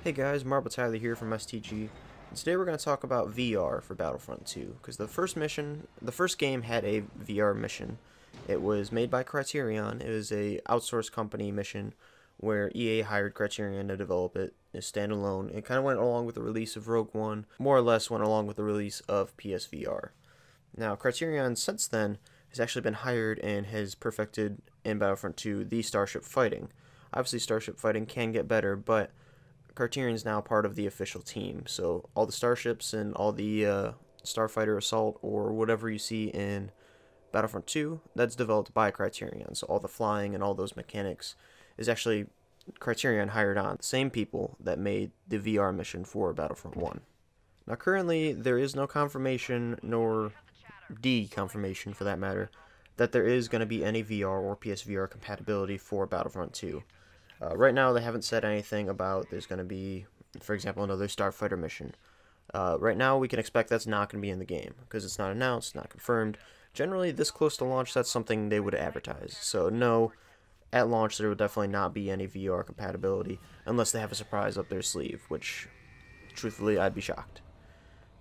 Hey guys, Marble Tyler here from STG, and today we're going to talk about VR for Battlefront 2, because the first game had a VR mission. It was made by Criterion. It was a outsourced company mission where EA hired Criterion to develop it. It's standalone. It kind of went along with the release of Rogue One, more or less went along with the release of PSVR. Now, Criterion since then has actually been hired and has perfected in Battlefront 2 the Starship Fighting. Obviously, Starship Fighting can get better, but Criterion's now part of the official team, so all the starships and all the Starfighter Assault or whatever you see in Battlefront 2, that's developed by Criterion. So all the flying and all those mechanics is actually Criterion hired on. The same people that made the VR mission for Battlefront 1. Now currently there is no confirmation, nor de-confirmation for that matter, that there is going to be any VR or PSVR compatibility for Battlefront 2. Right now, they haven't said anything about there's going to be, for example, another Starfighter mission. Right now, we can expect that's not going to be in the game, because it's not announced, not confirmed. Generally, this close to launch, that's something they would advertise. So, no, at launch, there will definitely not be any VR compatibility, unless they have a surprise up their sleeve, which, truthfully, I'd be shocked.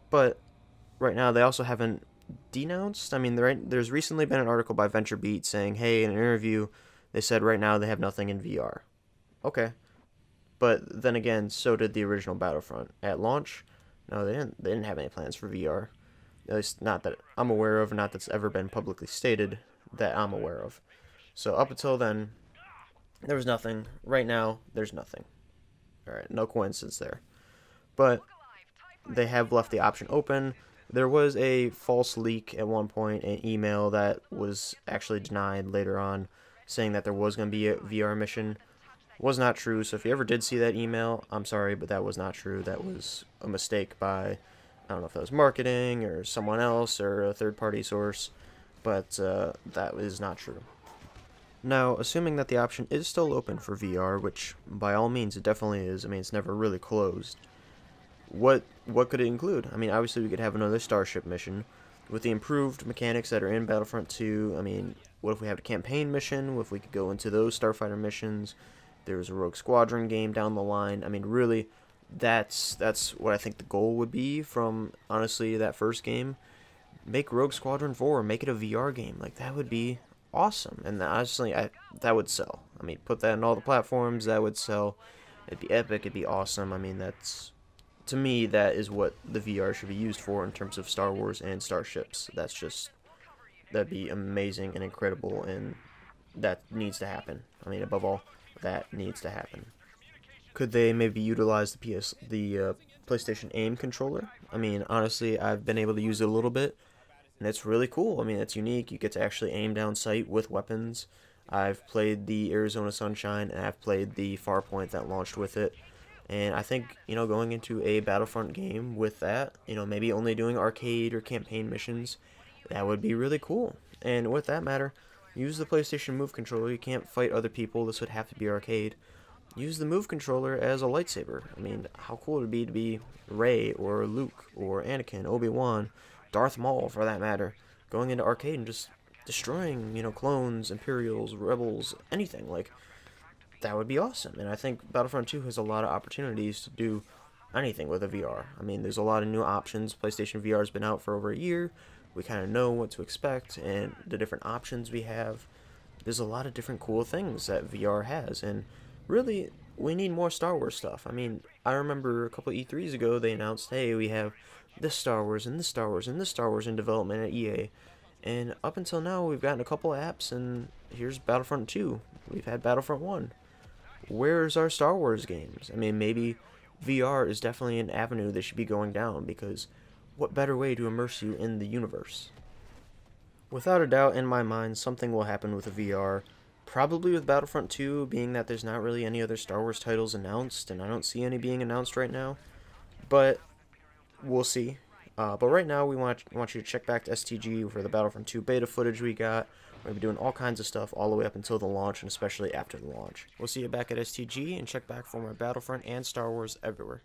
But, right now, they also haven't denounced. I mean, there's recently been an article by VentureBeat saying, hey, in an interview, they said right now they have nothing in VR. Okay, but then again, so did the original Battlefront. At launch, no, they didn't have any plans for VR. At least not that I'm aware of, not that's ever been publicly stated that I'm aware of. So up until then, there was nothing. Right now, there's nothing. Alright, no coincidence there. But they have left the option open. There was a false leak at one point, an email that was actually denied later on, saying that there was going to be a VR mission. Was not true, so if you ever did see that email, I'm sorry, but that was not true. That was a mistake by, I don't know if that was marketing or someone else or a third-party source, but that is not true. Now, assuming that the option is still open for VR, which by all means it definitely is, I mean, it's never really closed, what could it include? I mean, obviously we could have another Starship mission. With the improved mechanics that are in Battlefront 2, I mean, what if we have a campaign mission? What if we could go into those Starfighter missions? There's a Rogue Squadron game down the line. I mean, really, that's what I think the goal would be from, honestly, that first game. Make Rogue Squadron 4, make it a VR game. Like, that would be awesome. And honestly, that would sell. I mean, put that on all the platforms, that would sell. It'd be epic, it'd be awesome. I mean, that's, to me, that is what the VR should be used for in terms of Star Wars and starships. That's just, that'd be amazing and incredible, and that needs to happen. I mean, above all, that needs to happen. Could they maybe utilize the PlayStation Aim controller? I mean, honestly, I've been able to use it a little bit, and it's really cool. I mean, it's unique. You get to actually aim down sight with weapons. I've played the Arizona Sunshine, and I've played the Farpoint that launched with it. And I think, you know, going into a Battlefront game with that, you know, maybe only doing arcade or campaign missions, that would be really cool. And with that matter, use the PlayStation Move controller. You can't fight other people. This would have to be arcade. Use the Move controller as a lightsaber. I mean, how cool would it be to be Rey or Luke or Anakin, Obi-Wan, Darth Maul for that matter, going into arcade and just destroying, you know, clones, Imperials, Rebels, anything. Like, that would be awesome. And I think Battlefront 2 has a lot of opportunities to do anything with a VR. I mean, there's a lot of new options. PlayStation VR has been out for over a year. We kind of know what to expect and the different options we have. There's a lot of different cool things that VR has, and really, we need more Star Wars stuff. I mean, I remember a couple of E3s ago, they announced, hey, we have this Star Wars, and this Star Wars, and this Star Wars in development at EA. And up until now, we've gotten a couple of apps, and here's Battlefront 2. We've had Battlefront 1. Where's our Star Wars games? I mean, maybe VR is definitely an avenue that should be going down, because what better way to immerse you in the universe? Without a doubt, in my mind, something will happen with a VR. Probably with Battlefront 2, being that there's not really any other Star Wars titles announced, and I don't see any being announced right now. But we'll see. But right now, we want you to check back to STG for the Battlefront 2 beta footage we got. We're going to be doing all kinds of stuff all the way up until the launch, and especially after the launch. We'll see you back at STG, and check back for more Battlefront and Star Wars everywhere.